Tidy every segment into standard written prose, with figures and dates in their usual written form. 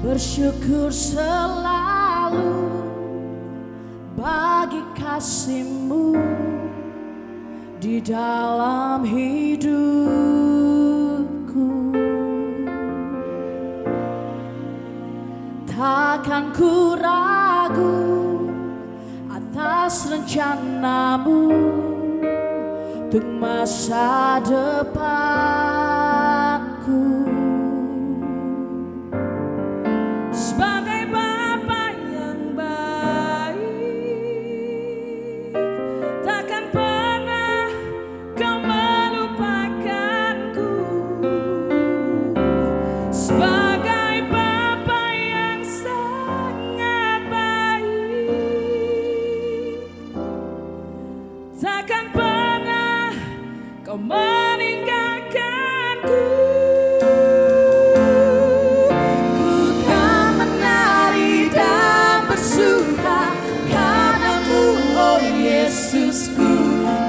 Bersyukur selalu bagi kasih-Mu di dalam hidupku. Takkan ku ragu atas rencana-Mu untuk masa depanku. Sebagai Bapa yang baik, takkan pernah Kau melupakanku. Sebagai Bapa yang sangat baik, takkan pernah Kau meninggalkanku. Yesusku,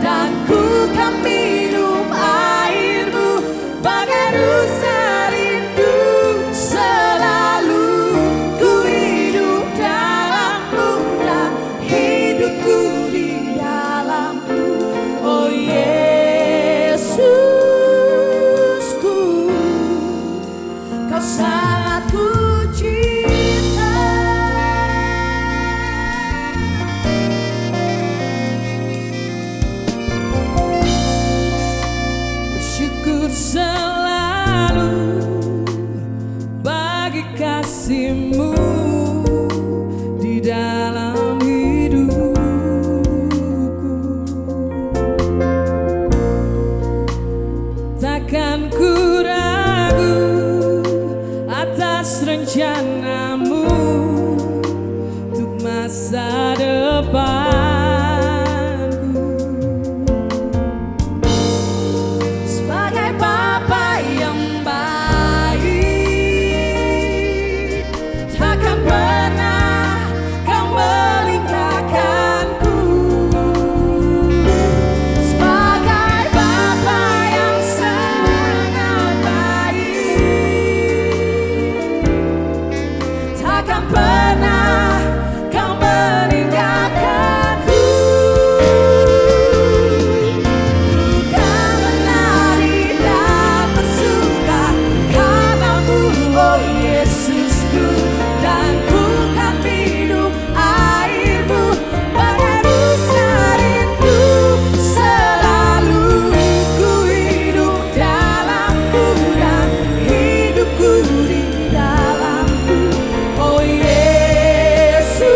dan ku kan minum air-Mu bagai rusa rindu. Selalu ku hidup dalam-Mu dan hidupku di dalam-Mu. Oh Yesusku, Kau sangat ku cinta. Selalu bagi kasih-Mu di dalam hidupku. Takkan ku ragu atas rencana-Mu untuk masa depan. Takkan pernah Kau meninggalkanku. Bukan menari dan bersuka karena-Mu, oh Yesusku, dan ku kan minum air-Mu bagai rusa rindu. Selalu ku hidup dalam-Mu dan hidupku di dalam-Mu. Oh Yesusku,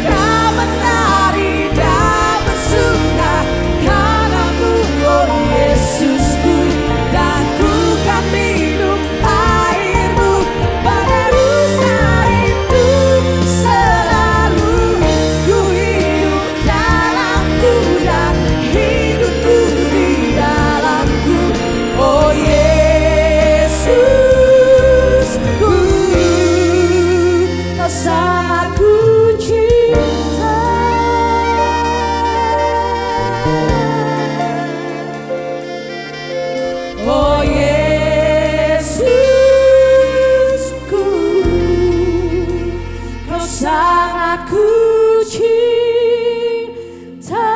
Kau menari dan bersuka karena-Mu, oh Yesusku, dan ku kan minum air-Mu bagai rusa rindu. Selalu ku hidup dalam-Mu dan hidupku di dalam-Mu. Oh Yesusku, Kau sangat ku cinta. Oh Yesusku, Kau sangat ku cinta.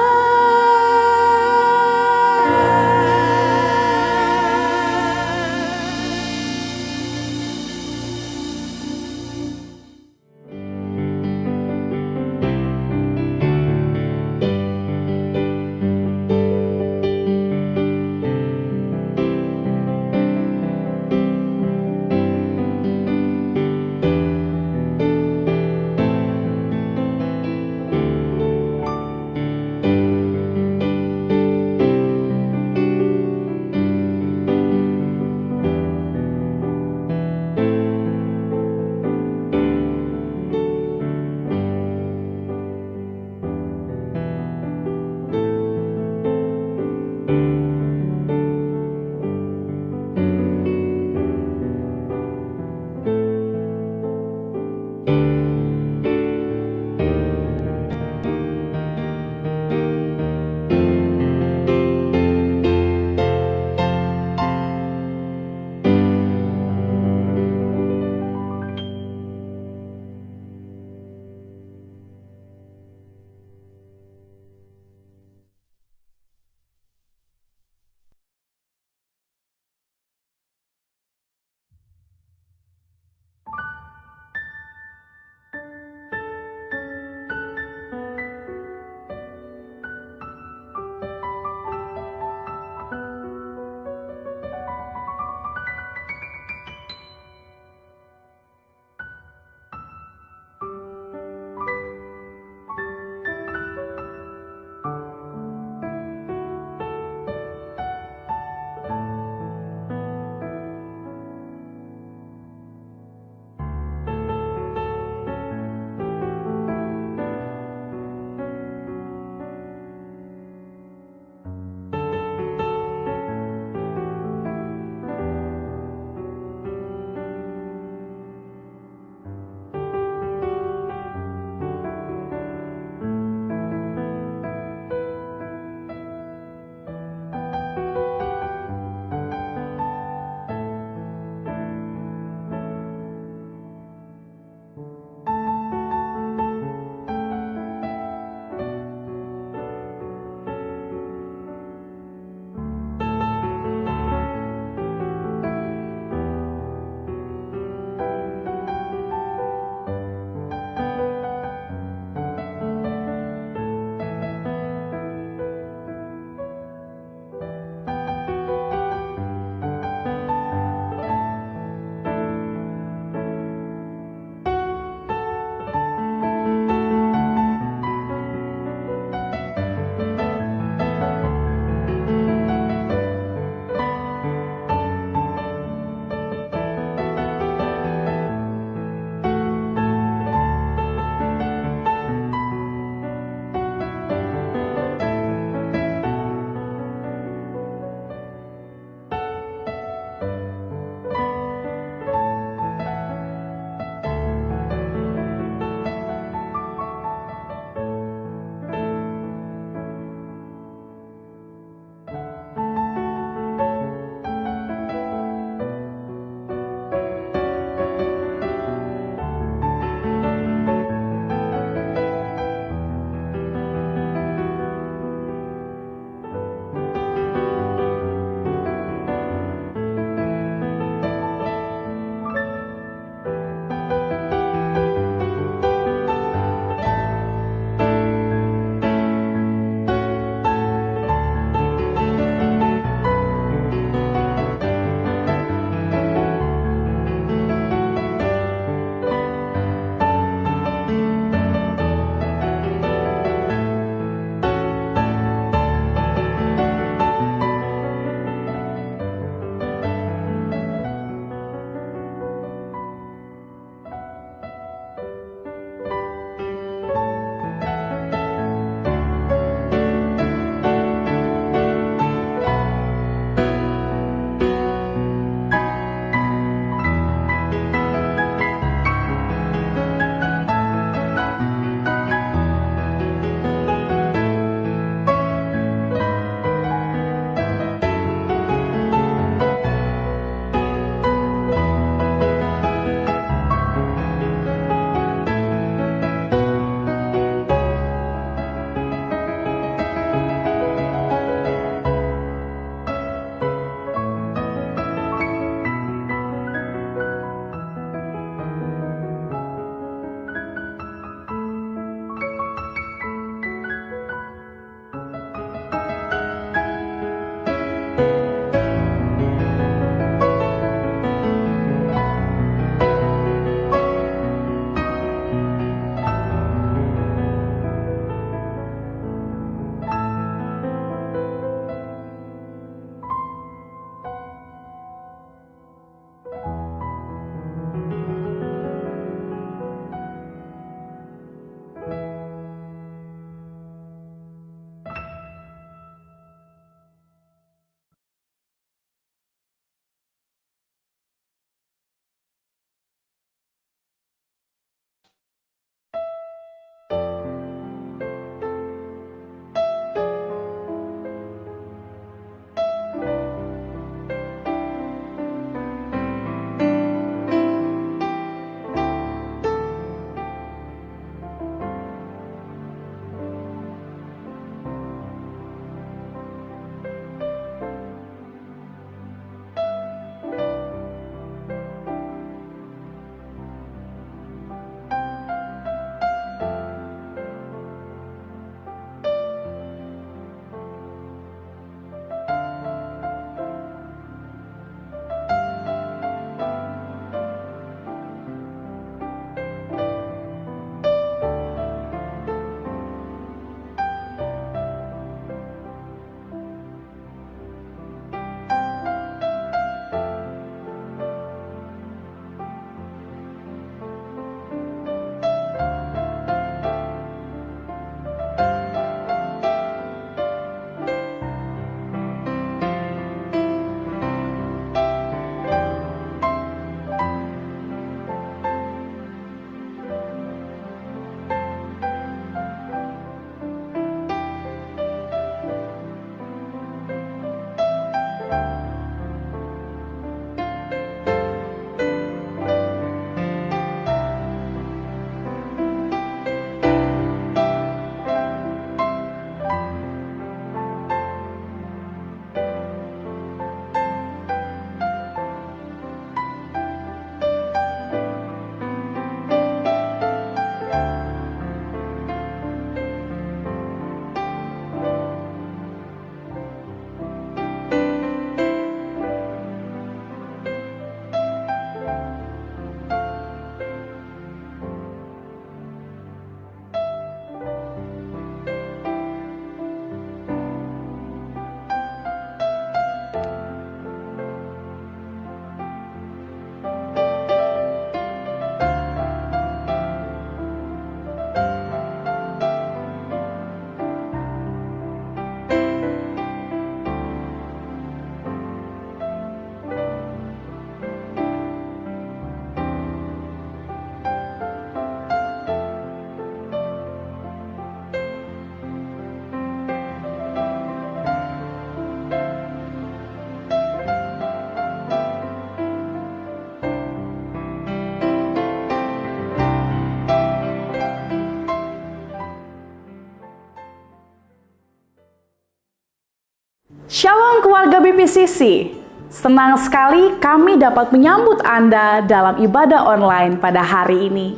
PCC, senang sekali kami dapat menyambut Anda dalam ibadah online pada hari ini.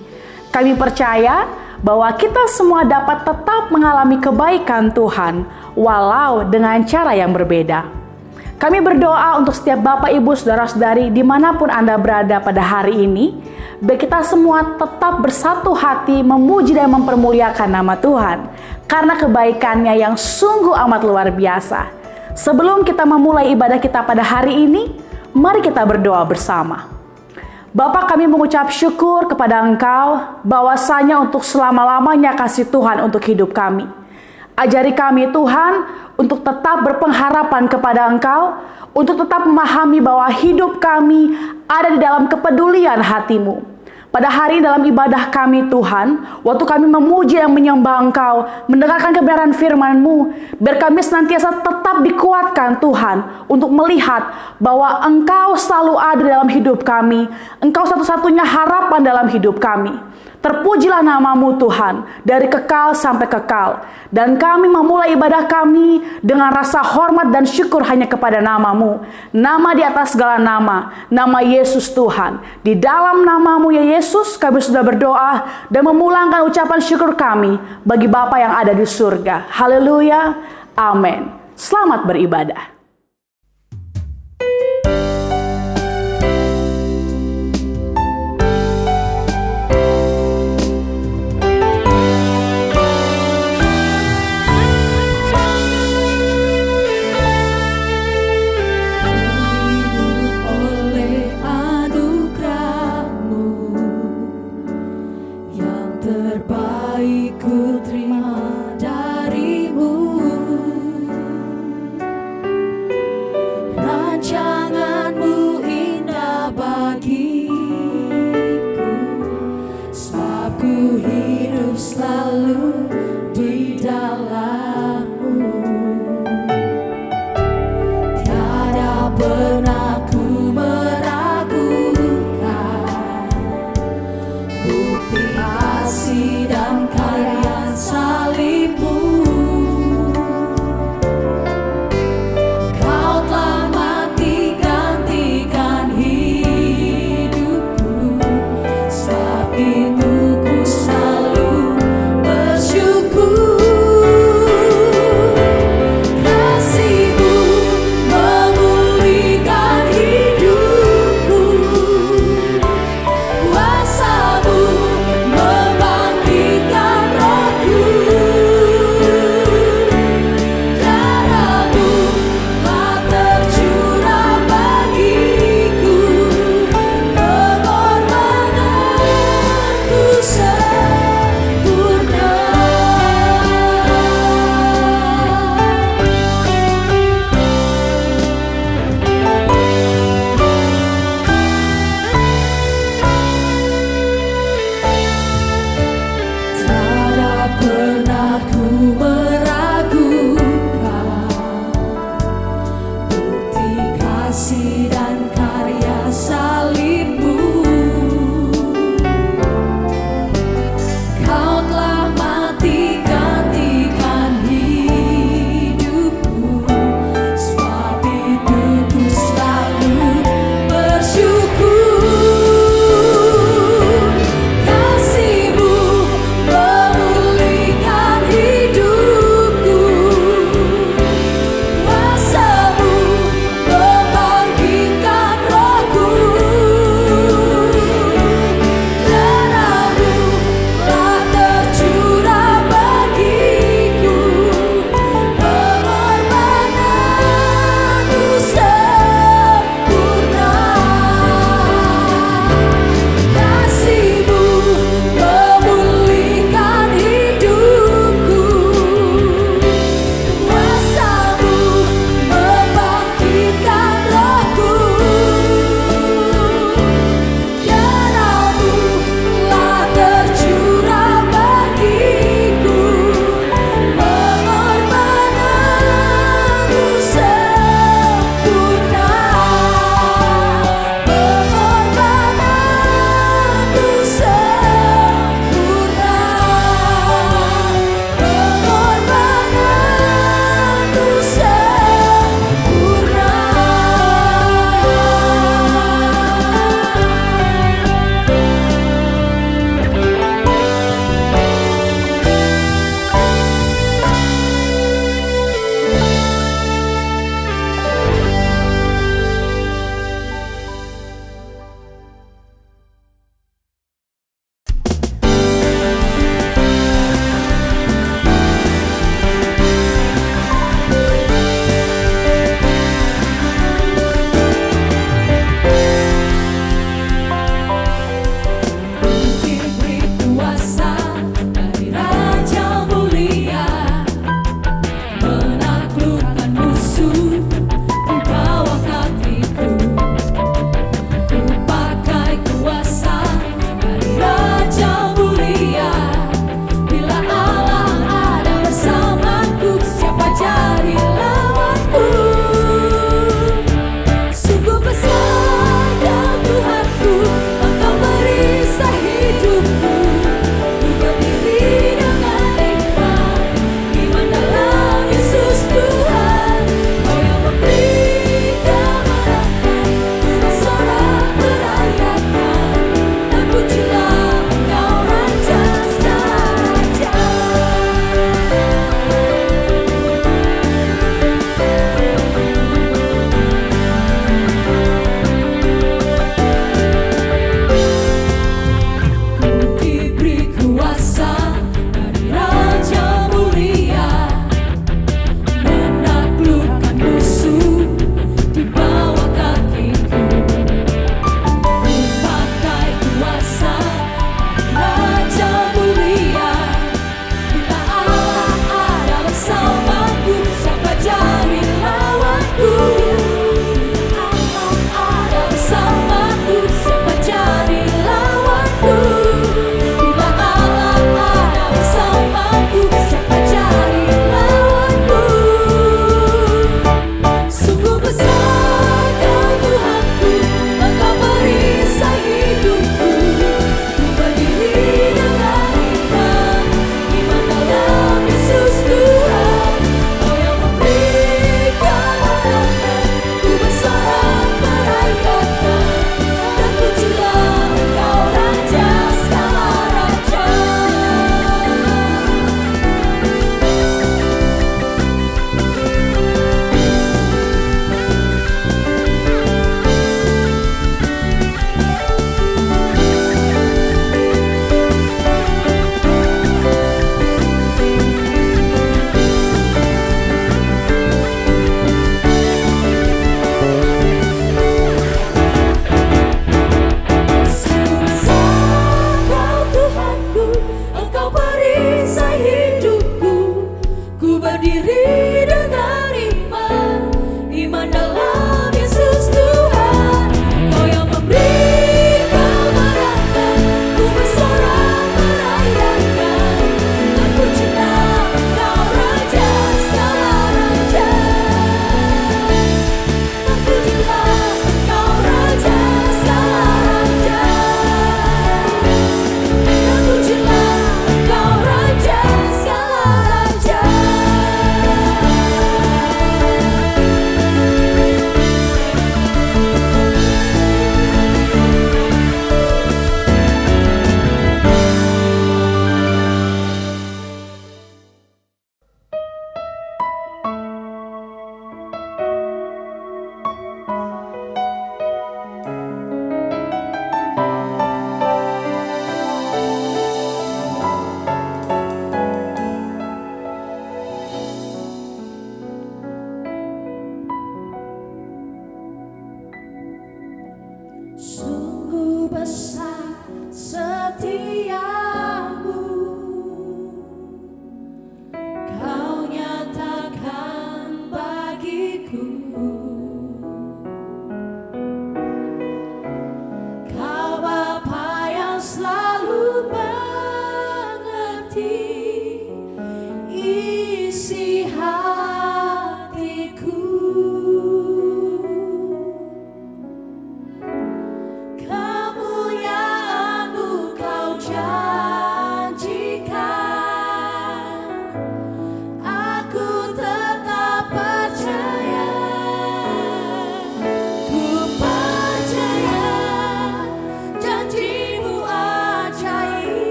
Kami percaya bahwa kita semua dapat tetap mengalami kebaikan Tuhan, walau dengan cara yang berbeda. Kami berdoa untuk setiap Bapak, Ibu, Saudara-saudari dimanapun Anda berada pada hari ini, biar kita semua tetap bersatu hati memuji dan mempermuliakan nama Tuhan, karena kebaikannya yang sungguh amat luar biasa. Sebelum kita memulai ibadah kita pada hari ini, mari kita berdoa bersama. Bapa, kami mengucap syukur kepada Engkau bahwasanya untuk selama-lamanya kasih Tuhan untuk hidup kami. Ajari kami Tuhan untuk tetap berpengharapan kepada Engkau, untuk tetap memahami bahwa hidup kami ada di dalam kepedulian hati-Mu. Pada hari dalam ibadah kami Tuhan, waktu kami memuji dan menyembah Engkau, mendengarkan kebenaran firman-Mu, biar kami senantiasa tetap dikuatkan Tuhan untuk melihat bahwa Engkau selalu ada dalam hidup kami. Engkau satu-satunya harapan dalam hidup kami. Terpujilah nama-Mu Tuhan, dari kekal sampai kekal. Dan kami memulai ibadah kami dengan rasa hormat dan syukur hanya kepada nama-Mu. Nama di atas segala nama Yesus Tuhan. Di dalam nama-Mu ya Yesus, kami sudah berdoa dan memulangkan ucapan syukur kami bagi Bapa yang ada di surga. Haleluya, amin. Selamat beribadah. Itu ku selalu bersyukur.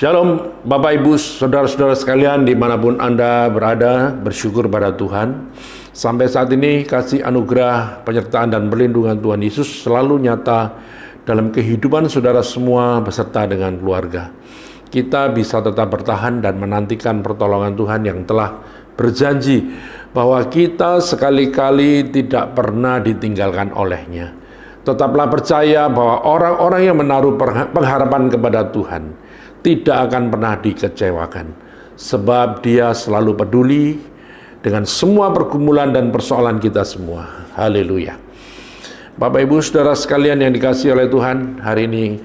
Shalom Bapak Ibu Saudara-saudara sekalian dimanapun Anda berada, bersyukur pada Tuhan. Sampai saat ini kasih anugerah, penyertaan dan perlindungan Tuhan Yesus selalu nyata dalam kehidupan saudara semua beserta dengan keluarga. Kita bisa tetap bertahan dan menantikan pertolongan Tuhan yang telah berjanji bahwa kita sekali-kali tidak pernah ditinggalkan oleh-Nya. Tetaplah percaya bahwa orang-orang yang menaruh pengharapan kepada Tuhan tidak akan pernah dikecewakan, sebab Dia selalu peduli dengan semua pergumulan dan persoalan kita semua. Haleluya. Bapak Ibu Saudara sekalian yang dikasihi oleh Tuhan, hari ini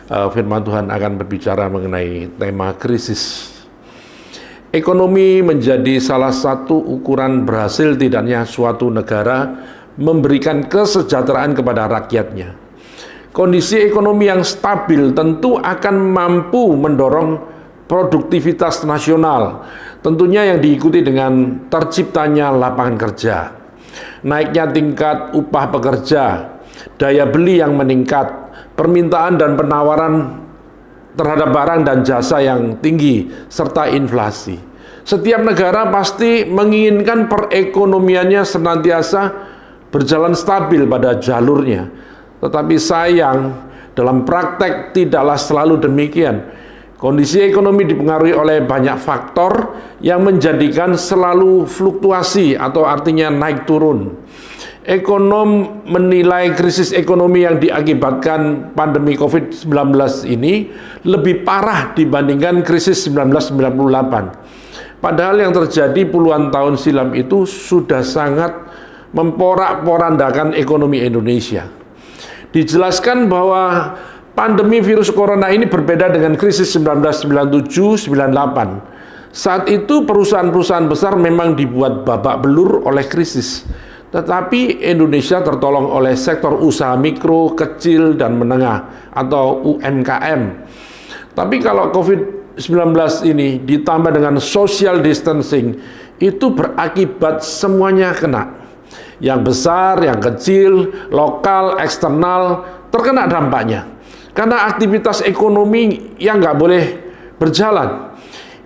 firman Tuhan akan berbicara mengenai tema krisis. Ekonomi menjadi salah satu ukuran berhasil tidaknya suatu negara memberikan kesejahteraan kepada rakyatnya. Kondisi ekonomi yang stabil tentu akan mampu mendorong produktivitas nasional, tentunya yang diikuti dengan terciptanya lapangan kerja, naiknya tingkat upah pekerja, daya beli yang meningkat, permintaan dan penawaran terhadap barang dan jasa yang tinggi, serta inflasi. Setiap negara pasti menginginkan perekonomiannya senantiasa berjalan stabil pada jalurnya. Tetapi sayang, dalam praktek tidaklah selalu demikian. Kondisi ekonomi dipengaruhi oleh banyak faktor yang menjadikan selalu fluktuasi atau artinya naik turun. Ekonom menilai krisis ekonomi yang diakibatkan pandemi COVID-19 ini lebih parah dibandingkan krisis 1998. Padahal yang terjadi puluhan tahun silam itu sudah sangat memporak-porandakan ekonomi Indonesia. Dijelaskan bahwa pandemi virus corona ini berbeda dengan krisis 1997-98. Saat itu perusahaan-perusahaan besar memang dibuat babak belur oleh krisis. Tetapi Indonesia tertolong oleh sektor usaha mikro, kecil, dan menengah atau UMKM. Tapi kalau COVID-19 ini ditambah dengan social distancing, itu berakibat semuanya kena. Yang besar, yang kecil, lokal, eksternal, terkena dampaknya. Karena aktivitas ekonomi yang nggak boleh berjalan.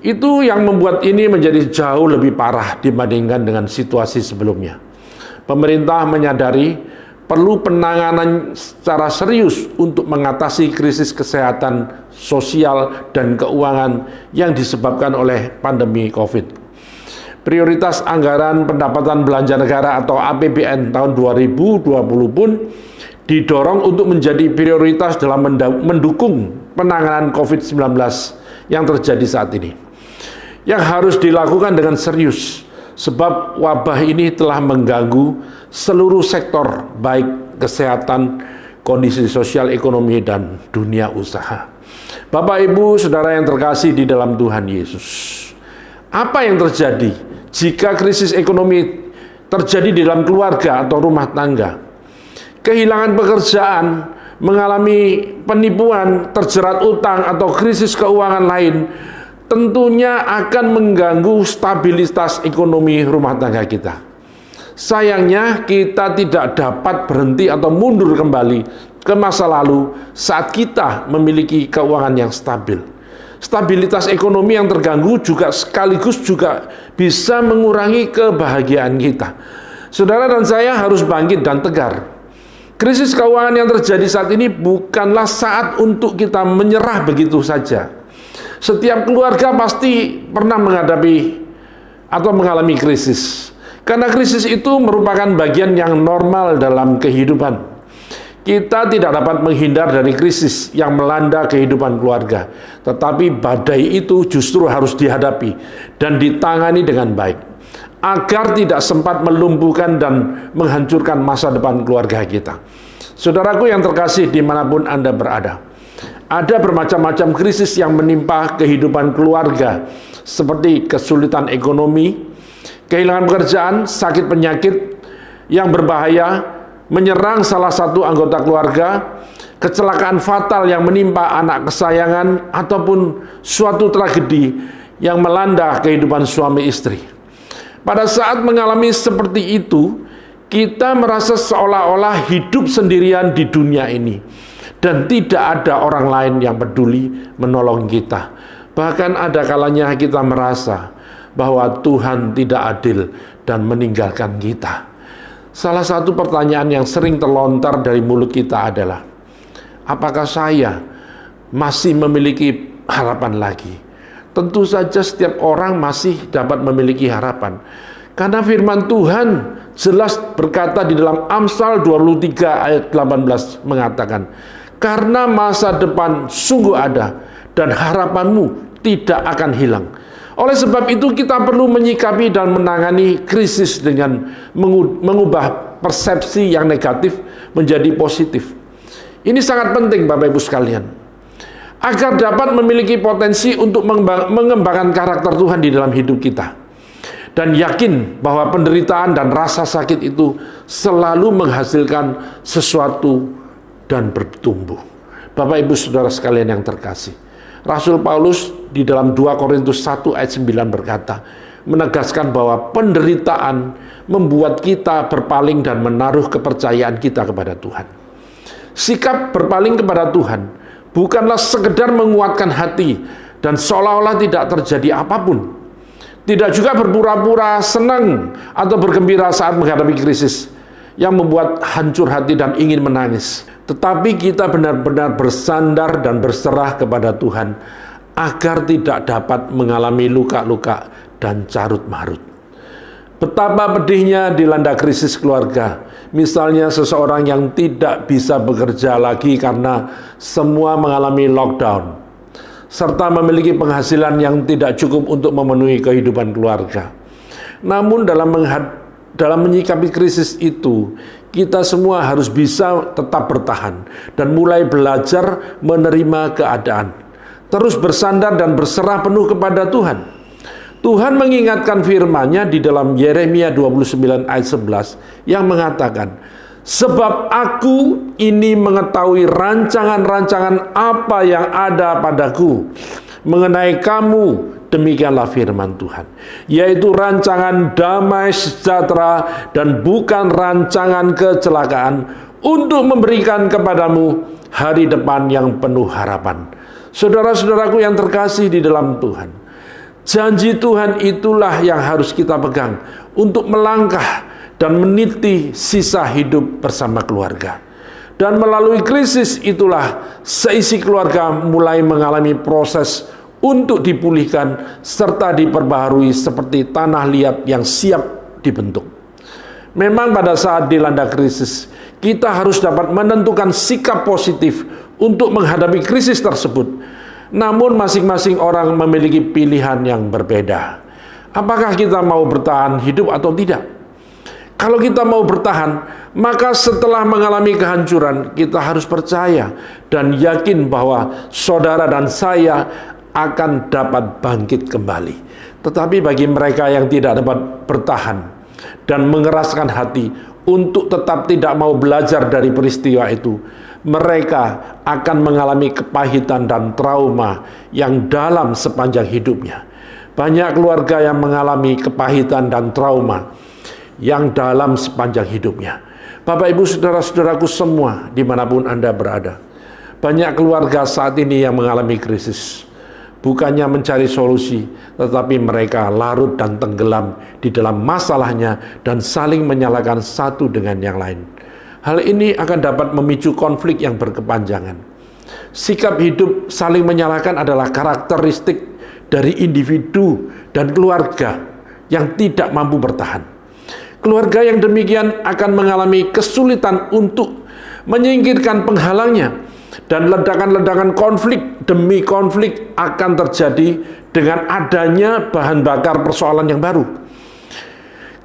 Itu yang membuat ini menjadi jauh lebih parah dibandingkan dengan situasi sebelumnya. Pemerintah menyadari perlu penanganan secara serius untuk mengatasi krisis kesehatan, sosial, dan keuangan yang disebabkan oleh pandemi COVID. Prioritas anggaran pendapatan belanja negara atau APBN tahun 2020 pun didorong untuk menjadi prioritas dalam mendukung penanganan COVID-19 yang terjadi saat ini. Yang harus dilakukan dengan serius, sebab wabah ini telah mengganggu seluruh sektor, baik kesehatan, kondisi sosial ekonomi, dan dunia usaha. Bapak, Ibu, Saudara yang terkasih di dalam Tuhan Yesus, apa yang terjadi jika krisis ekonomi terjadi di dalam keluarga atau rumah tangga? Kehilangan pekerjaan, mengalami penipuan, terjerat utang, atau krisis keuangan lain, tentunya akan mengganggu stabilitas ekonomi rumah tangga kita. Sayangnya kita tidak dapat berhenti atau mundur kembali ke masa lalu saat kita memiliki keuangan yang stabil. Stabilitas ekonomi yang terganggu juga sekaligus juga bisa mengurangi kebahagiaan kita. Saudara dan saya harus bangkit dan tegar. Krisis keuangan yang terjadi saat ini bukanlah saat untuk kita menyerah begitu saja. Setiap keluarga pasti pernah menghadapi atau mengalami krisis. Karena krisis itu merupakan bagian yang normal dalam kehidupan. Kita tidak dapat menghindar dari krisis yang melanda kehidupan keluarga, tetapi badai itu justru harus dihadapi dan ditangani dengan baik, agar tidak sempat melumpuhkan dan menghancurkan masa depan keluarga kita. Saudaraku yang terkasih dimanapun Anda berada, ada bermacam-macam krisis yang menimpa kehidupan keluarga, seperti kesulitan ekonomi, kehilangan pekerjaan, sakit penyakit yang berbahaya, menyerang salah satu anggota keluarga, kecelakaan fatal yang menimpa anak kesayangan, ataupun suatu tragedi yang melanda kehidupan suami istri. Pada saat mengalami seperti itu, kita merasa seolah-olah hidup sendirian di dunia ini. dan tidak ada orang lain yang peduli menolong kita. Bahkan ada kalanya kita merasa bahwa Tuhan tidak adil dan meninggalkan kita. Salah satu pertanyaan yang sering terlontar dari mulut kita adalah, apakah saya masih memiliki harapan lagi? Tentu saja setiap orang masih dapat memiliki harapan. Karena firman Tuhan jelas berkata di dalam Amsal 23 ayat 18 mengatakan, karena masa depan sungguh ada dan harapanmu tidak akan hilang. Oleh sebab itu kita perlu menyikapi dan menangani krisis dengan mengubah persepsi yang negatif menjadi positif. Ini sangat penting Bapak Ibu sekalian, agar dapat memiliki potensi untuk mengembangkan karakter Tuhan di dalam hidup kita. Dan yakin bahwa penderitaan dan rasa sakit itu selalu menghasilkan sesuatu dan bertumbuh. Bapak Ibu Saudara sekalian yang terkasih, Rasul Paulus di dalam 2 Korintus 1 ayat 9 berkata, menegaskan bahwa penderitaan membuat kita berpaling dan menaruh kepercayaan kita kepada Tuhan. Sikap berpaling kepada Tuhan bukanlah sekedar menguatkan hati dan seolah-olah tidak terjadi apapun. Tidak juga berpura-pura senang atau bergembira saat menghadapi krisis yang membuat hancur hati dan ingin menangis. Tetapi kita benar-benar bersandar dan berserah kepada Tuhan agar tidak dapat mengalami luka-luka dan carut-marut. Betapa pedihnya dilanda krisis keluarga. Misalnya seseorang yang tidak bisa bekerja lagi karena semua mengalami lockdown, serta memiliki penghasilan yang tidak cukup untuk memenuhi kehidupan keluarga. Namun dalam menyikapi krisis itu, kita semua harus bisa tetap bertahan dan mulai belajar menerima keadaan. Terus bersandar dan berserah penuh kepada Tuhan. Tuhan mengingatkan firman-Nya di dalam Yeremia 29 ayat 11 yang mengatakan, sebab aku ini mengetahui rancangan-rancangan apa yang ada padaku mengenai kamu, demikianlah firman Tuhan, yaitu rancangan damai sejahtera dan bukan rancangan kecelakaan, untuk memberikan kepadamu hari depan yang penuh harapan. Saudara-saudaraku yang terkasih di dalam Tuhan, janji Tuhan itulah yang harus kita pegang untuk melangkah dan meniti sisa hidup bersama keluarga. Dan melalui krisis itulah seisi keluarga mulai mengalami proses untuk dipulihkan serta diperbaharui seperti tanah liat yang siap dibentuk. Memang pada saat dilanda krisis, kita harus dapat menentukan sikap positif untuk menghadapi krisis tersebut. Namun masing-masing orang memiliki pilihan yang berbeda. Apakah kita mau bertahan hidup atau tidak? Kalau kita mau bertahan, maka setelah mengalami kehancuran, kita harus percaya dan yakin bahwa saudara dan saya akan dapat bangkit kembali. Tetapi bagi mereka yang tidak dapat bertahan dan mengeraskan hati untuk tetap tidak mau belajar dari peristiwa itu, mereka akan mengalami kepahitan dan trauma yang dalam sepanjang hidupnya. Banyak keluarga yang mengalami kepahitan dan trauma yang dalam sepanjang hidupnya. Bapak Ibu saudara-saudaraku semua dimanapun Anda berada, banyak keluarga saat ini yang mengalami krisis. Bukannya mencari solusi, tetapi mereka larut dan tenggelam di dalam masalahnya dan saling menyalahkan satu dengan yang lain. Hal ini akan dapat memicu konflik yang berkepanjangan. Sikap hidup saling menyalahkan adalah karakteristik dari individu dan keluarga yang tidak mampu bertahan. Keluarga yang demikian akan mengalami kesulitan untuk menyingkirkan penghalangnya, dan ledakan-ledakan konflik demi konflik akan terjadi dengan adanya bahan bakar persoalan yang baru.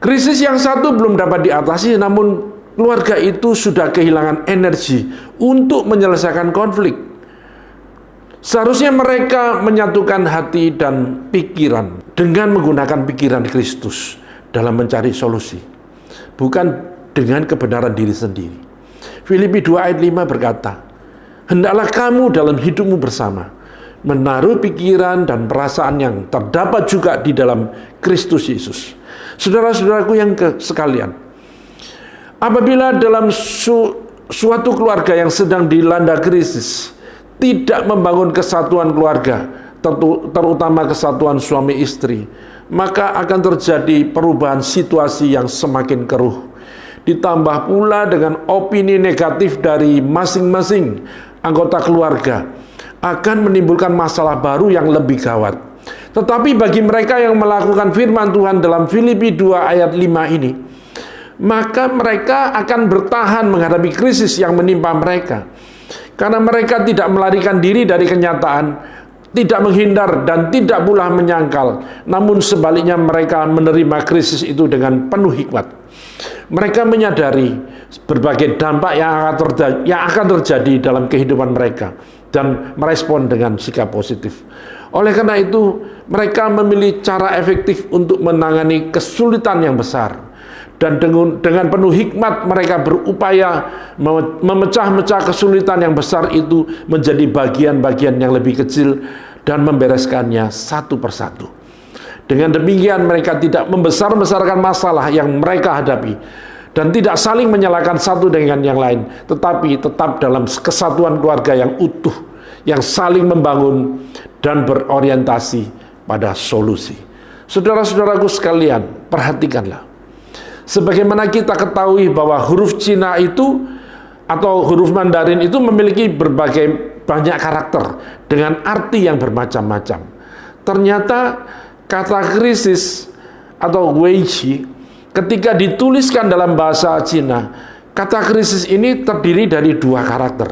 Krisis yang satu belum dapat diatasi, namun keluarga itu sudah kehilangan energi untuk menyelesaikan konflik. Seharusnya mereka menyatukan hati dan pikiran dengan menggunakan pikiran Kristus dalam mencari solusi, bukan dengan kebenaran diri sendiri. Filipi 2 ayat 5 berkata, hendaklah kamu dalam hidupmu bersama menaruh pikiran dan perasaan yang terdapat juga di dalam Kristus Yesus. Saudara-saudaraku yang sekalian, apabila dalam suatu keluarga yang sedang dilanda krisis tidak membangun kesatuan keluarga, terutama kesatuan suami istri, maka akan terjadi perubahan situasi yang semakin keruh. Ditambah pula dengan opini negatif dari masing-masing anggota keluarga, akan menimbulkan masalah baru yang lebih gawat. Tetapi bagi mereka yang melakukan firman Tuhan dalam Filipi 2 ayat 5 ini, maka mereka akan bertahan menghadapi krisis yang menimpa mereka. Karena mereka tidak melarikan diri dari kenyataan, tidak menghindar dan tidak pula menyangkal, namun sebaliknya mereka menerima krisis itu dengan penuh hikmat. Mereka menyadari berbagai dampak yang akan terjadi dalam kehidupan mereka dan merespon dengan sikap positif. Oleh karena itu, mereka memilih cara efektif untuk menangani kesulitan yang besar. Dan dengan penuh hikmat mereka berupaya memecah-mecah kesulitan yang besar itu menjadi bagian-bagian yang lebih kecil dan membereskannya satu persatu. Dengan demikian mereka tidak membesar-besarkan masalah yang mereka hadapi dan tidak saling menyalahkan satu dengan yang lain, tetapi tetap dalam kesatuan keluarga yang utuh, yang saling membangun dan berorientasi pada solusi. Saudara-saudaraku sekalian, perhatikanlah. Sebagaimana kita ketahui bahwa huruf Cina itu atau huruf Mandarin itu memiliki banyak karakter dengan arti yang bermacam-macam. Ternyata kata krisis atau weiji ketika dituliskan dalam bahasa Cina, kata krisis ini terdiri dari dua karakter.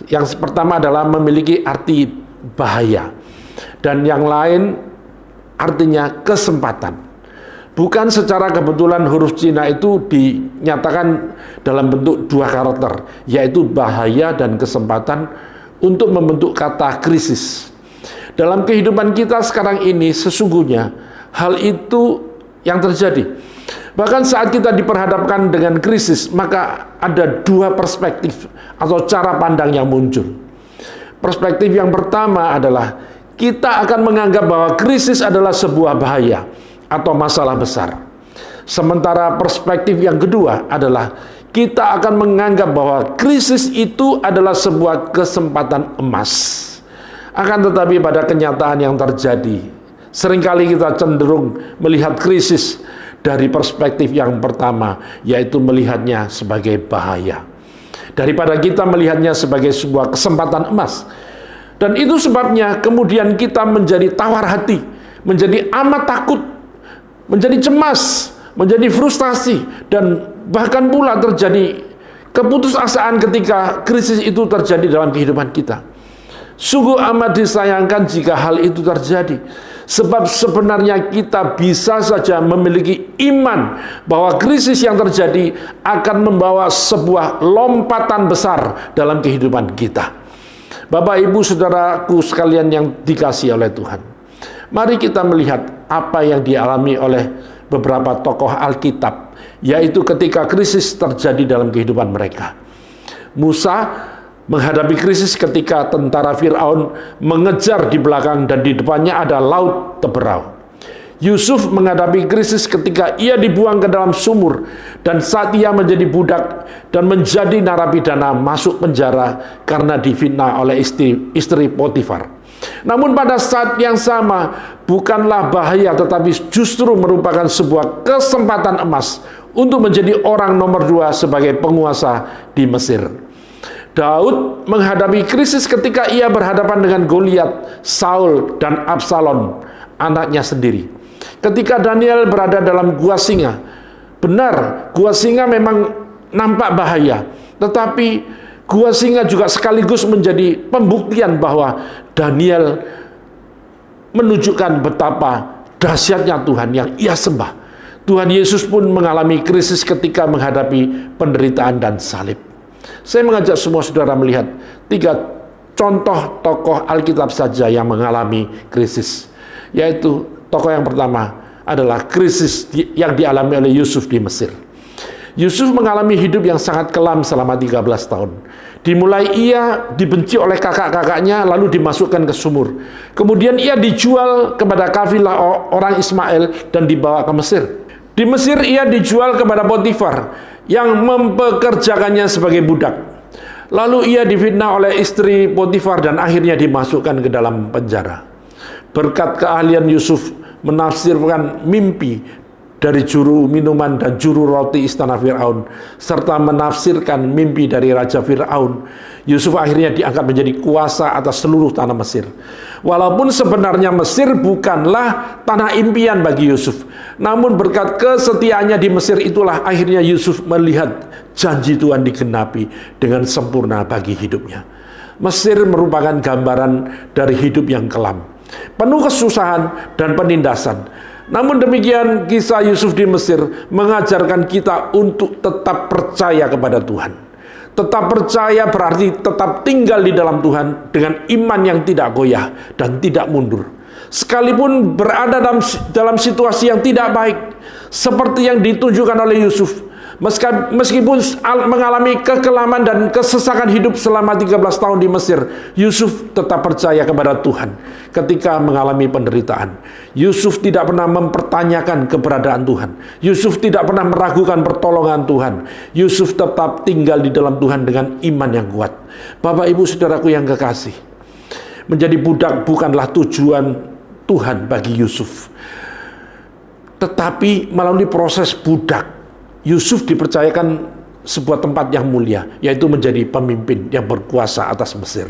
Yang pertama adalah memiliki arti bahaya dan yang lain artinya kesempatan. Bukan secara kebetulan huruf Cina itu dinyatakan dalam bentuk dua karakter, yaitu bahaya dan kesempatan untuk membentuk kata krisis. Dalam kehidupan kita sekarang ini sesungguhnya hal itu yang terjadi. Bahkan saat kita diperhadapkan dengan krisis, maka ada dua perspektif atau cara pandang yang muncul. Perspektif yang pertama adalah kita akan menganggap bahwa krisis adalah sebuah bahaya atau masalah besar. Sementara perspektif yang kedua adalah kita akan menganggap bahwa krisis itu adalah sebuah kesempatan emas. Akan tetapi pada kenyataan yang terjadi, seringkali kita cenderung melihat krisis dari perspektif yang pertama, yaitu melihatnya sebagai bahaya, daripada kita melihatnya sebagai sebuah kesempatan emas. Dan itu sebabnya kemudian kita menjadi tawar hati, menjadi amat takut, menjadi cemas, menjadi frustasi, dan bahkan pula terjadi keputusasaan ketika krisis itu terjadi dalam kehidupan kita. Sungguh amat disayangkan jika hal itu terjadi, sebab sebenarnya kita bisa saja memiliki iman bahwa krisis yang terjadi akan membawa sebuah lompatan besar dalam kehidupan kita. Bapak, Ibu, Saudaraku sekalian yang dikasihi oleh Tuhan, mari kita melihat apa yang dialami oleh beberapa tokoh Alkitab, yaitu ketika krisis terjadi dalam kehidupan mereka. Musa menghadapi krisis ketika tentara Firaun mengejar di belakang dan di depannya ada laut teberau. Yusuf menghadapi krisis ketika ia dibuang ke dalam sumur dan saat ia menjadi budak dan menjadi narapidana masuk penjara karena difitnah oleh istri Potifar. Namun pada saat yang sama bukanlah bahaya, tetapi justru merupakan sebuah kesempatan emas untuk menjadi orang nomor 2 sebagai penguasa di Mesir. Daud menghadapi krisis ketika ia berhadapan dengan Goliat, Saul, dan Absalom, anaknya sendiri. Ketika Daniel berada dalam gua singa, benar, gua singa memang nampak bahaya, tetapi gua singa juga sekaligus menjadi pembuktian bahwa Daniel menunjukkan betapa dahsyatnya Tuhan yang ia sembah. Tuhan Yesus pun mengalami krisis ketika menghadapi penderitaan dan salib. Saya mengajak semua saudara melihat 3 contoh tokoh Alkitab saja yang mengalami krisis. Yaitu tokoh yang pertama adalah krisis yang dialami oleh Yusuf di Mesir. Yusuf mengalami hidup yang sangat kelam selama 13 tahun. Dimulai ia dibenci oleh kakak-kakaknya lalu dimasukkan ke sumur. Kemudian ia dijual kepada kafilah orang Ismail dan dibawa ke Mesir. Di Mesir ia dijual kepada Potifar yang mempekerjakannya sebagai budak. Lalu ia difitnah oleh istri Potifar dan akhirnya dimasukkan ke dalam penjara. Berkat keahlian Yusuf menafsirkan mimpi dari juru minuman dan juru roti istana Firaun, serta menafsirkan mimpi dari Raja Firaun, Yusuf akhirnya diangkat menjadi kuasa atas seluruh tanah Mesir. Walaupun sebenarnya Mesir bukanlah tanah impian bagi Yusuf, namun berkat kesetiaannya di Mesir itulah akhirnya Yusuf melihat janji Tuhan digenapi dengan sempurna bagi hidupnya. Mesir merupakan gambaran dari hidup yang kelam, penuh kesusahan dan penindasan. Namun demikian, kisah Yusuf di Mesir mengajarkan kita untuk tetap percaya kepada Tuhan. Tetap percaya berarti tetap tinggal di dalam Tuhan dengan iman yang tidak goyah dan tidak mundur. Sekalipun berada dalam situasi yang tidak baik, seperti yang ditunjukkan oleh Yusuf, meskipun mengalami kekelaman dan kesesakan hidup selama 13 tahun di Mesir, Yusuf tetap percaya kepada Tuhan ketika mengalami penderitaan. Yusuf tidak pernah mempertanyakan keberadaan Tuhan. Yusuf tidak pernah meragukan pertolongan Tuhan. Yusuf tetap tinggal di dalam Tuhan dengan iman yang kuat. Bapak, Ibu, Saudaraku yang kekasih, menjadi budak bukanlah tujuan Tuhan bagi Yusuf. Tetapi melalui proses budak, Yusuf dipercayakan sebuah tempat yang mulia, yaitu menjadi pemimpin yang berkuasa atas Mesir.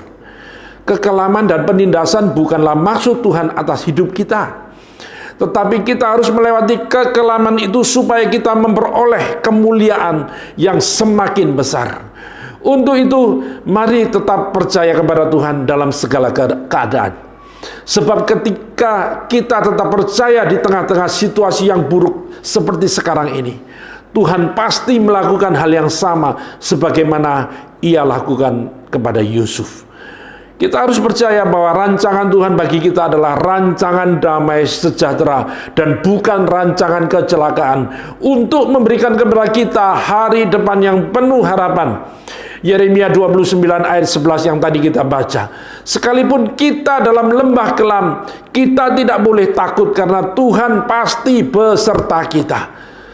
Kekelaman dan penindasan bukanlah maksud Tuhan atas hidup kita, tetapi kita harus melewati kekelaman itu supaya kita memperoleh kemuliaan yang semakin besar. Untuk itu, mari tetap percaya kepada Tuhan dalam segala keadaan. Sebab ketika kita tetap percaya di tengah-tengah situasi yang buruk seperti sekarang ini, Tuhan pasti melakukan hal yang sama sebagaimana Ia lakukan kepada Yusuf. Kita harus percaya bahwa rancangan Tuhan bagi kita adalah rancangan damai sejahtera dan bukan rancangan kecelakaan, untuk memberikan kepada kita hari depan yang penuh harapan. Yeremia 29 ayat 11 yang tadi kita baca. Sekalipun kita dalam lembah kelam, kita tidak boleh takut karena Tuhan pasti beserta kita.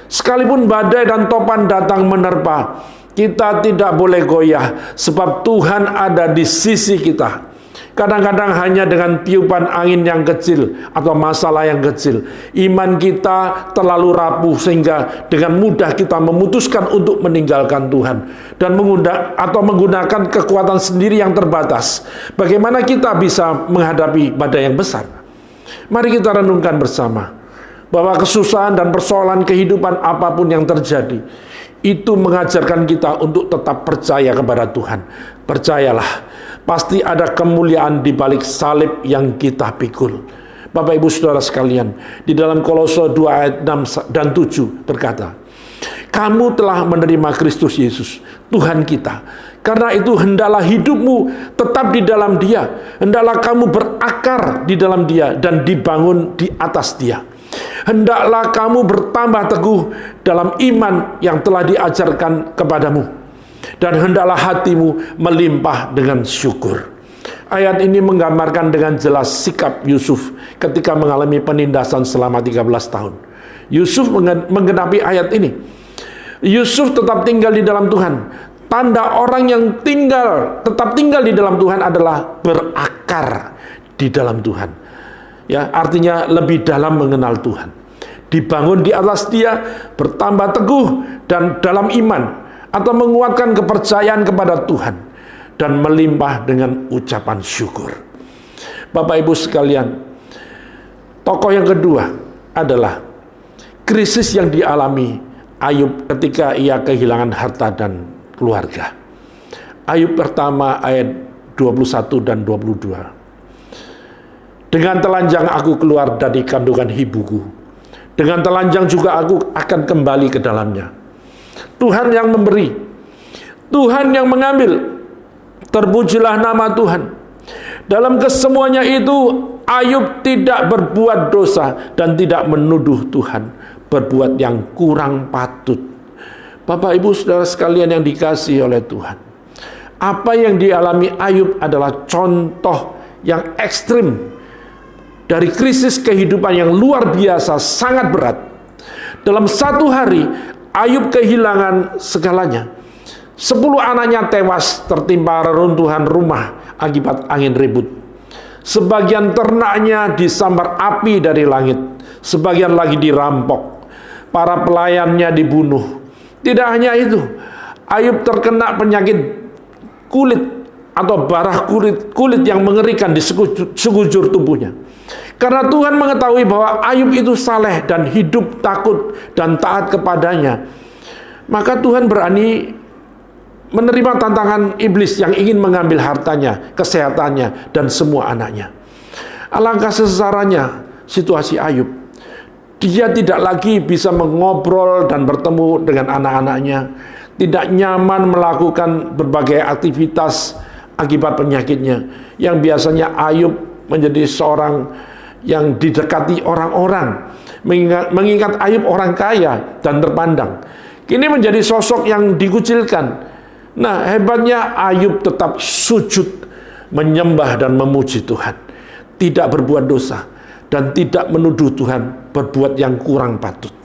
Sekalipun badai dan topan datang menerpa, kita tidak boleh goyah, sebab Tuhan ada di sisi kita. Kadang-kadang hanya dengan tiupan angin yang kecil atau masalah yang kecil, iman kita terlalu rapuh sehingga dengan mudah kita memutuskan untuk meninggalkan Tuhan dan menggunakan kekuatan sendiri yang terbatas. Bagaimana kita bisa menghadapi badai yang besar? Mari kita renungkan bersama bahwa kesusahan dan persoalan kehidupan apapun yang terjadi, itu mengajarkan kita untuk tetap percaya kepada Tuhan. Percayalah, pasti ada kemuliaan di balik salib yang kita pikul. Bapak, Ibu, Saudara sekalian, di dalam Kolose 2 ayat 6 dan 7 berkata, kamu telah menerima Kristus Yesus, Tuhan kita. Karena itu hendaklah hidupmu tetap di dalam Dia. Hendaklah kamu berakar di dalam Dia dan dibangun di atas Dia. Hendaklah kamu bertambah teguh dalam iman yang telah diajarkan kepadamu, dan hendaklah hatimu melimpah dengan syukur. Ayat ini menggambarkan dengan jelas sikap Yusuf ketika mengalami penindasan selama 13 tahun. Yusuf menggenapi ayat ini. Yusuf tetap tinggal di dalam Tuhan. Tanda orang yang tetap tinggal di dalam Tuhan adalah berakar di dalam Tuhan. Ya, artinya lebih dalam mengenal Tuhan. Dibangun di atas Dia, bertambah teguh dan dalam iman, atau menguatkan kepercayaan kepada Tuhan dan melimpah dengan ucapan syukur. Bapak, Ibu sekalian, tokoh yang kedua adalah krisis yang dialami Ayub ketika ia kehilangan harta dan keluarga. Ayub pertama ayat 21 dan 22. Dengan telanjang aku keluar dari kandungan ibuku, dengan telanjang juga aku akan kembali ke dalamnya. Tuhan yang memberi, Tuhan yang mengambil, terpujilah nama Tuhan. Dalam kesemuanya itu, Ayub tidak berbuat dosa dan tidak menuduh Tuhan berbuat yang kurang patut. Bapak, Ibu, Saudara sekalian yang dikasihi oleh Tuhan, apa yang dialami Ayub adalah contoh yang ekstrim dari krisis kehidupan yang luar biasa, sangat berat. Dalam satu hari, Ayub kehilangan segalanya. 10 anaknya tewas tertimpa reruntuhan rumah akibat angin ribut. Sebagian ternaknya disambar api dari langit. Sebagian lagi dirampok. Para pelayannya dibunuh. Tidak hanya itu, Ayub terkena penyakit kulit atau barah kulit yang mengerikan di sekujur tubuhnya. Karena Tuhan mengetahui bahwa Ayub itu saleh dan hidup takut dan taat kepadanya, maka Tuhan berani menerima tantangan iblis yang ingin mengambil hartanya, kesehatannya, dan semua anaknya. Alangkah sengsaranya situasi Ayub. Dia tidak lagi bisa mengobrol dan bertemu dengan anak-anaknya, tidak nyaman melakukan berbagai aktivitas akibat penyakitnya, yang biasanya Ayub menjadi seorang yang didekati orang-orang, mengingat Ayub orang kaya dan terpandang, kini menjadi sosok yang dikucilkan. Nah, hebatnya Ayub tetap sujud menyembah dan memuji Tuhan, tidak berbuat dosa dan tidak menuduh Tuhan berbuat yang kurang patut.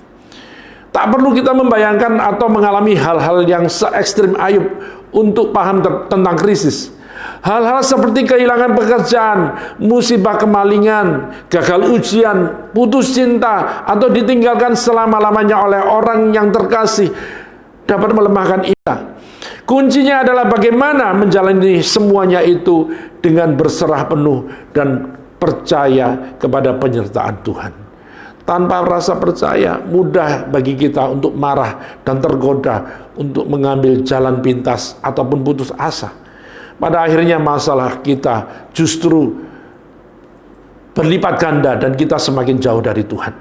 Tak perlu kita membayangkan atau mengalami hal-hal yang se-ekstrim Ayub untuk paham tentang krisis. Hal-hal seperti kehilangan pekerjaan, musibah kemalingan, gagal ujian, putus cinta, atau ditinggalkan selama-lamanya oleh orang yang terkasih dapat melemahkan kita. Kuncinya adalah bagaimana menjalani semuanya itu dengan berserah penuh dan percaya kepada penyertaan Tuhan. Tanpa rasa percaya, mudah bagi kita untuk marah dan tergoda untuk mengambil jalan pintas ataupun putus asa. Pada akhirnya masalah kita justru berlipat ganda dan kita semakin jauh dari Tuhan.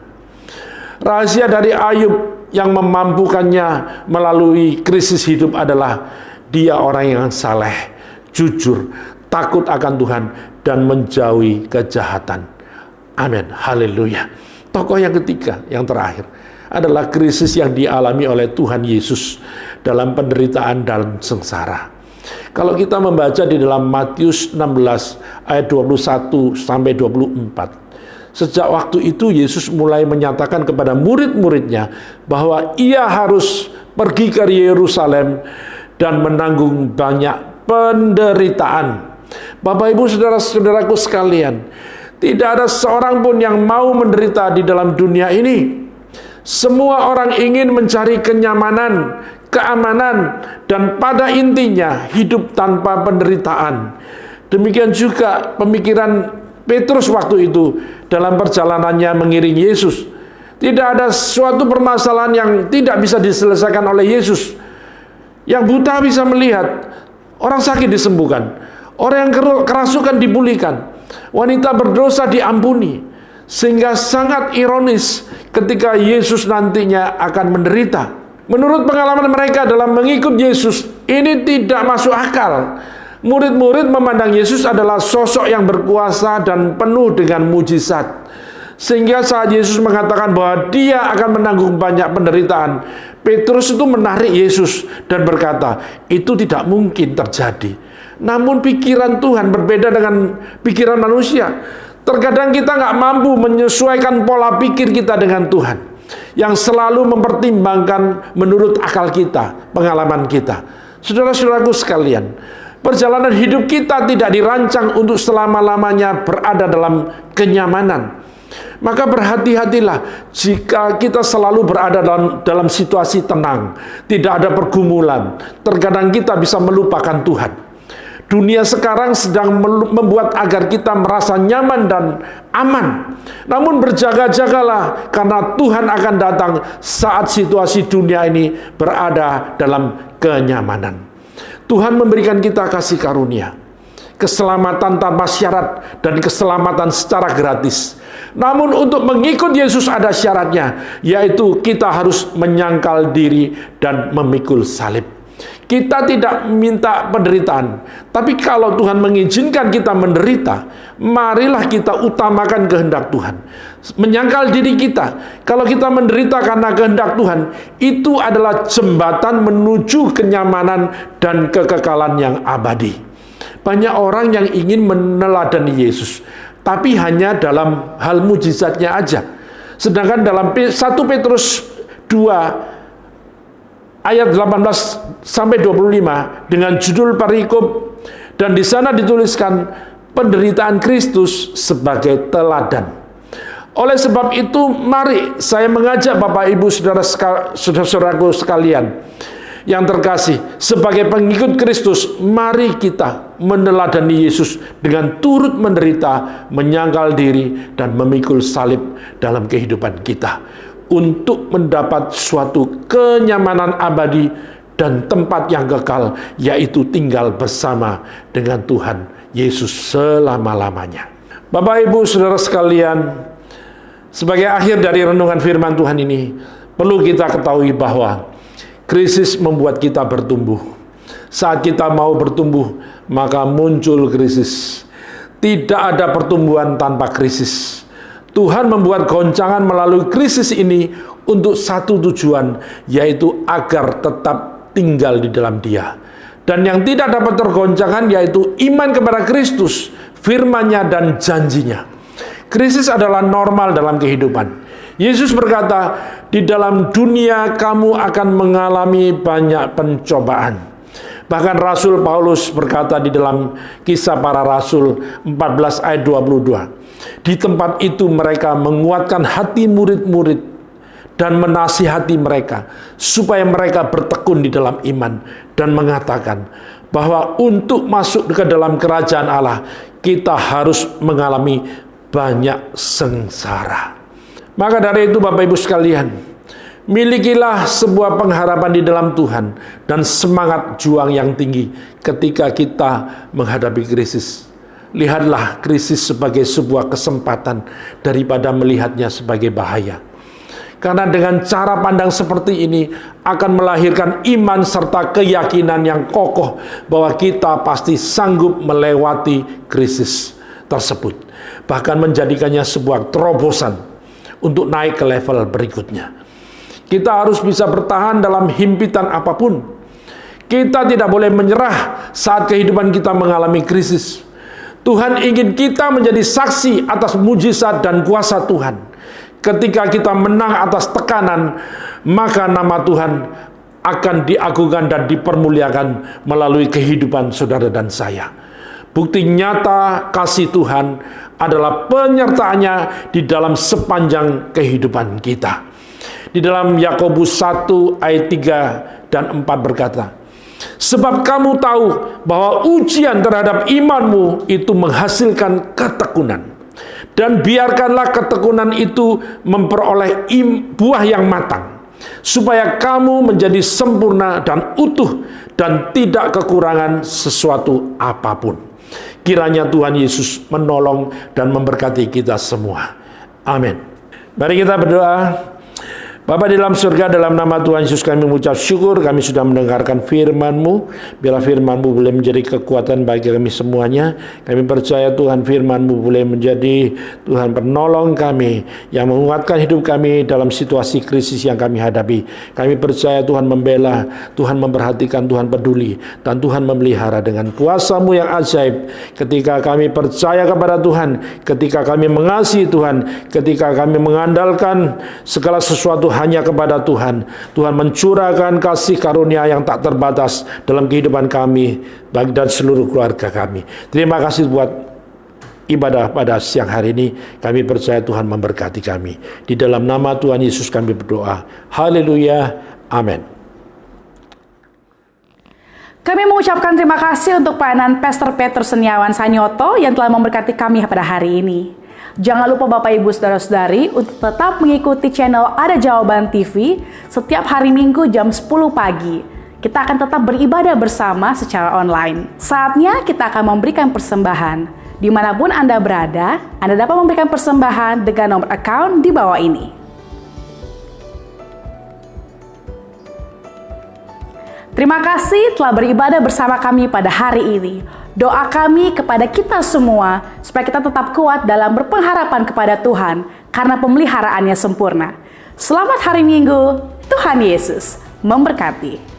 Rahasia dari Ayub yang memampukannya melalui krisis hidup adalah dia orang yang saleh, jujur, takut akan Tuhan, dan menjauhi kejahatan. Amin. Haleluya. Tokoh yang ketiga, yang terakhir, adalah krisis yang dialami oleh Tuhan Yesus dalam penderitaan dan sengsara. Kalau kita membaca di dalam Matius 16 ayat 21 sampai 24, sejak waktu itu Yesus mulai menyatakan kepada murid-muridnya bahwa ia harus pergi ke Yerusalem dan menanggung banyak penderitaan. Bapak, Ibu, saudara-saudaraku sekalian, tidak ada seorang pun yang mau menderita di dalam dunia ini. Semua orang ingin mencari kenyamanan, keamanan, dan pada intinya hidup tanpa penderitaan. Demikian juga pemikiran Petrus waktu itu dalam perjalanannya mengiringi Yesus. Tidak ada suatu permasalahan yang tidak bisa diselesaikan oleh Yesus. Yang buta bisa melihat, orang sakit disembuhkan, orang yang kerasukan dipulihkan, wanita berdosa diampuni. Sehingga sangat ironis ketika Yesus nantinya akan menderita. Menurut pengalaman mereka dalam mengikut Yesus, ini tidak masuk akal. Murid-murid memandang Yesus adalah sosok yang berkuasa dan penuh dengan mujizat. Sehingga saat Yesus mengatakan bahwa dia akan menanggung banyak penderitaan, Petrus itu menarik Yesus dan berkata, itu tidak mungkin terjadi. Namun pikiran Tuhan berbeda dengan pikiran manusia. Terkadang kita nggak mampu menyesuaikan pola pikir kita dengan Tuhan, yang selalu mempertimbangkan menurut akal kita, pengalaman kita. Saudara-saudaraku sekalian, perjalanan hidup kita tidak dirancang untuk selama-lamanya berada dalam kenyamanan. Maka berhati-hatilah jika kita selalu berada dalam situasi tenang, tidak ada pergumulan. Terkadang kita bisa melupakan Tuhan. Dunia sekarang sedang membuat agar kita merasa nyaman dan aman. Namun berjaga-jagalah, karena Tuhan akan datang saat situasi dunia ini berada dalam kenyamanan. Tuhan memberikan kita kasih karunia, keselamatan tanpa syarat, dan keselamatan secara gratis. Namun untuk mengikut Yesus ada syaratnya, yaitu kita harus menyangkal diri dan memikul salib. Kita tidak minta penderitaan, tapi kalau Tuhan mengizinkan kita menderita, marilah kita utamakan kehendak Tuhan. Menyangkal diri kita, kalau kita menderita karena kehendak Tuhan, itu adalah jembatan menuju kenyamanan dan kekekalan yang abadi. Banyak orang yang ingin meneladani Yesus, tapi hanya dalam hal mujizatnya aja. Sedangkan dalam 1 Petrus 2 ayat 18 sampai 25 dengan judul perikop, dan di sana dituliskan penderitaan Kristus sebagai teladan. Oleh sebab itu, mari saya mengajak Bapak Ibu saudara-saudaraku sekalian yang terkasih, sebagai pengikut Kristus, mari kita meneladani Yesus dengan turut menderita, menyangkal diri, dan memikul salib dalam kehidupan kita untuk mendapat suatu kenyamanan abadi dan tempat yang kekal, yaitu tinggal bersama dengan Tuhan Yesus selama-lamanya. Bapak Ibu saudara sekalian, sebagai akhir dari renungan firman Tuhan ini, perlu kita ketahui bahwa krisis membuat kita bertumbuh. Saat kita mau bertumbuh, maka muncul krisis. Tidak ada pertumbuhan tanpa krisis. Tuhan membuat goncangan melalui krisis ini untuk satu tujuan, yaitu agar tetap tinggal di dalam Dia. Dan yang tidak dapat tergoncangkan yaitu iman kepada Kristus, firman-Nya dan janjinya. Krisis adalah normal dalam kehidupan. Yesus berkata, di dalam dunia kamu akan mengalami banyak pencobaan. Bahkan Rasul Paulus berkata di dalam Kisah Para Rasul 14 ayat 22, di tempat itu mereka menguatkan hati murid-murid dan menasihati mereka supaya mereka bertekun di dalam iman, dan mengatakan bahwa untuk masuk ke dalam kerajaan Allah kita harus mengalami banyak sengsara. Maka dari itu Bapak Ibu sekalian, milikilah sebuah pengharapan di dalam Tuhan dan semangat juang yang tinggi ketika kita menghadapi krisis. Lihatlah krisis sebagai sebuah kesempatan daripada melihatnya sebagai bahaya. Karena dengan cara pandang seperti ini akan melahirkan iman serta keyakinan yang kokoh bahwa kita pasti sanggup melewati krisis tersebut. Bahkan menjadikannya sebuah terobosan untuk naik ke level berikutnya. Kita harus bisa bertahan dalam himpitan apapun. Kita tidak boleh menyerah saat kehidupan kita mengalami krisis. Tuhan ingin kita menjadi saksi atas mujizat dan kuasa Tuhan. Ketika kita menang atas tekanan, maka nama Tuhan akan diagungkan dan dipermuliakan melalui kehidupan saudara dan saya. Bukti nyata kasih Tuhan adalah penyertaannya di dalam sepanjang kehidupan kita. Di dalam Yakobus 1 ayat 3 dan 4 berkata, sebab kamu tahu bahwa ujian terhadap imanmu itu menghasilkan ketekunan. Dan biarkanlah ketekunan itu memperoleh buah yang matang, supaya kamu menjadi sempurna dan utuh dan tidak kekurangan sesuatu apapun. Kiranya Tuhan Yesus menolong dan memberkati kita semua. Amin. Mari kita berdoa. Bapa di dalam surga, dalam nama Tuhan Yesus kami mengucap syukur, kami sudah mendengarkan firman-Mu. Biarlah firman-Mu boleh menjadi kekuatan bagi kami semuanya. Kami percaya Tuhan firman-Mu boleh menjadi Tuhan penolong kami, yang menguatkan hidup kami dalam situasi krisis yang kami hadapi. Kami percaya Tuhan membela, Tuhan memperhatikan, Tuhan peduli, dan Tuhan memelihara dengan kuasa-Mu yang ajaib. Ketika kami percaya kepada Tuhan, ketika kami mengasihi Tuhan, ketika kami mengandalkan segala sesuatu hanya kepada Tuhan, Tuhan mencurahkan kasih karunia yang tak terbatas dalam kehidupan kami dan seluruh keluarga kami. Terima kasih buat ibadah pada siang hari ini. Kami percaya Tuhan memberkati kami. Di dalam nama Tuhan Yesus kami berdoa. Haleluya. Amin. Kami mengucapkan terima kasih untuk pelayanan Pastor Petrus Seniawan Sanyoto yang telah memberkati kami pada hari ini. Jangan lupa Bapak Ibu Saudara-saudari untuk tetap mengikuti channel Ada Jawaban TV setiap hari Minggu jam 10 pagi. Kita akan tetap beribadah bersama secara online. Saatnya kita akan memberikan persembahan. Dimanapun Anda berada, Anda dapat memberikan persembahan dengan nomor account di bawah ini. Terima kasih telah beribadah bersama kami pada hari ini. Doa kami kepada kita semua supaya kita tetap kuat dalam berpengharapan kepada Tuhan karena pemeliharaannya sempurna. Selamat hari Minggu, Tuhan Yesus memberkati.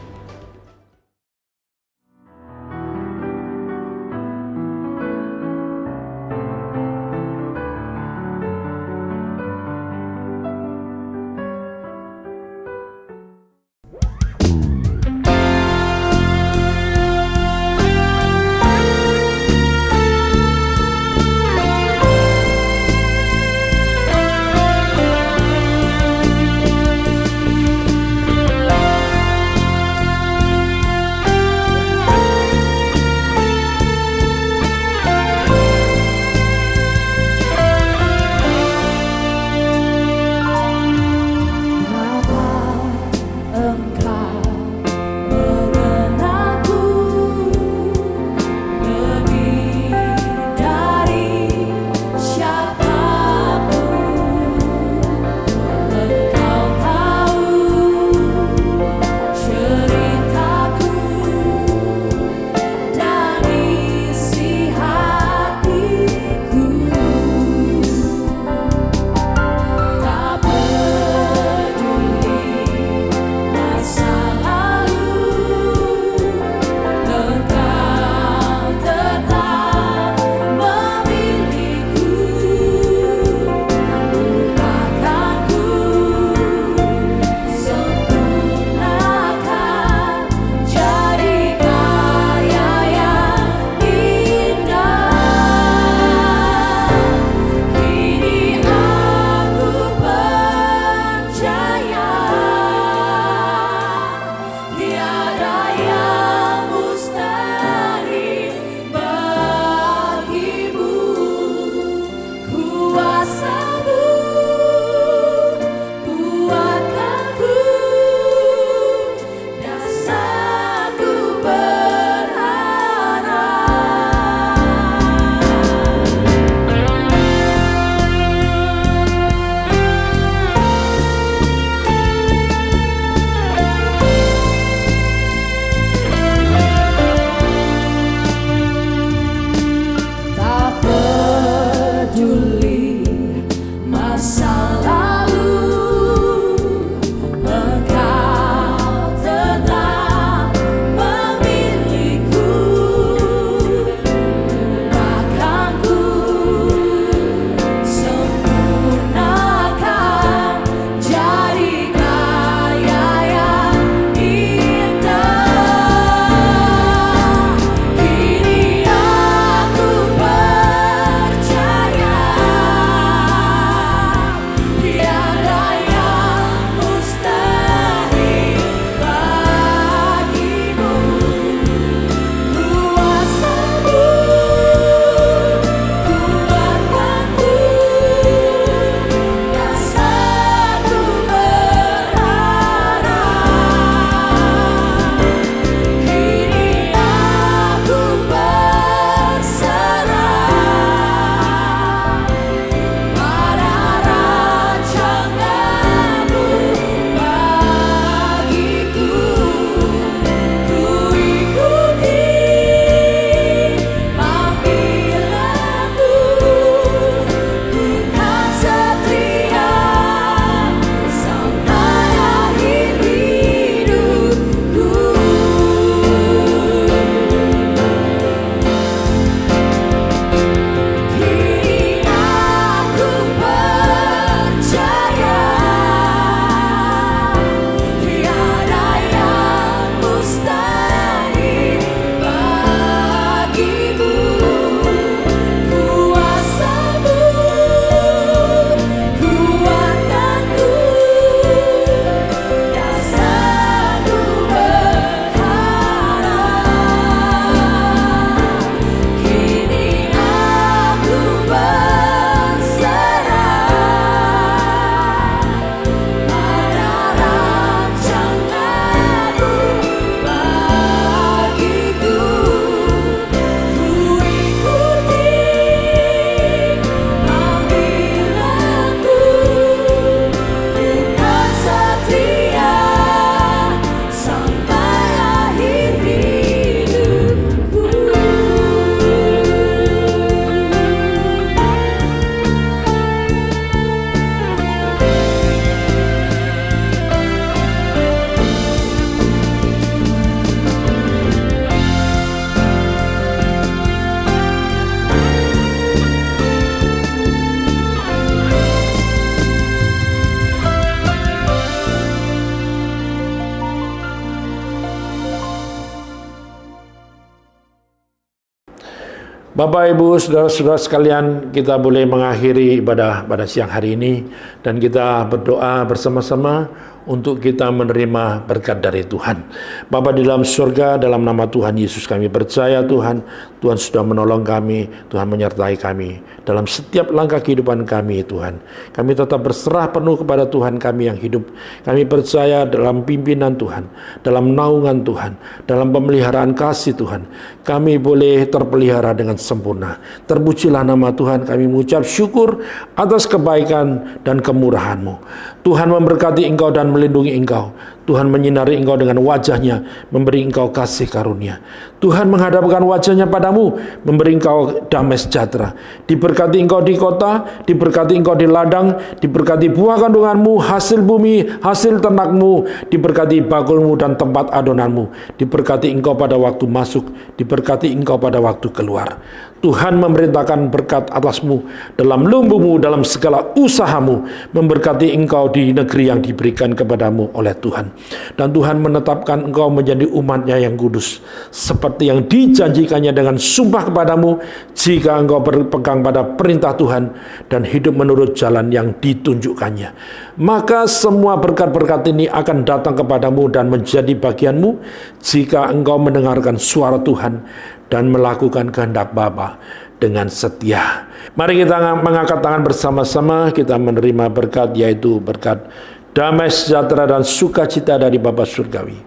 Bapak, Ibu, saudara-saudara sekalian, kita boleh mengakhiri ibadah pada siang hari ini dan kita berdoa bersama-sama untuk kita menerima berkat dari Tuhan. Bapa di dalam surga, dalam nama Tuhan Yesus kami percaya Tuhan, Tuhan sudah menolong kami, Tuhan menyertai kami dalam setiap langkah kehidupan kami Tuhan. Kami tetap berserah penuh kepada Tuhan kami yang hidup. Kami percaya dalam pimpinan Tuhan, dalam naungan Tuhan, dalam pemeliharaan kasih Tuhan. Kami boleh terpelihara dengan sempurna. Terpujilah nama Tuhan, kami mengucap syukur atas kebaikan dan kemurahan-Mu. Tuhan memberkati engkau dan melindungi engkau. Tuhan menyinari engkau dengan wajahnya, memberi engkau kasih karunia. Tuhan menghadapkan wajahnya padamu, memberi engkau damai sejahtera. Diberkati engkau di kota, diberkati engkau di ladang, diberkati buah kandunganmu, hasil bumi, hasil ternakmu, diberkati bakulmu dan tempat adonanmu. Diberkati engkau pada waktu masuk, diberkati engkau pada waktu keluar. Tuhan memerintahkan berkat atasmu dalam lumbumu, dalam segala usahamu, memberkati engkau di negeri yang diberikan kepadamu oleh Tuhan. Dan Tuhan menetapkan engkau menjadi umat-Nya yang kudus, seperti yang dijanjikannya dengan sumpah kepadamu, jika engkau berpegang pada perintah Tuhan dan hidup menurut jalan yang ditunjukkannya. Maka semua berkat-berkat ini akan datang kepadamu dan menjadi bagianmu jika engkau mendengarkan suara Tuhan dan melakukan kehendak Bapa dengan setia. Mari kita mengangkat tangan bersama-sama, kita menerima berkat, yaitu berkat damai sejahtera dan sukacita dari Bapa Surgawi,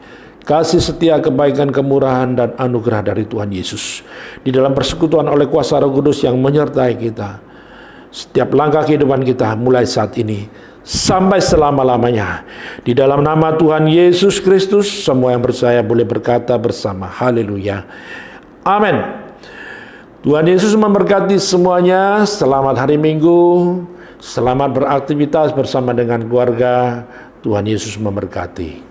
kasih setia, kebaikan, kemurahan, dan anugerah dari Tuhan Yesus di dalam persekutuan oleh kuasa Roh Kudus yang menyertai kita setiap langkah kehidupan kita mulai saat ini sampai selama-lamanya. Di dalam nama Tuhan Yesus Kristus, semua yang percaya boleh berkata bersama, haleluya, amin. Tuhan Yesus memberkati semuanya. Selamat hari Minggu, selamat beraktivitas bersama dengan keluarga. Tuhan Yesus memberkati.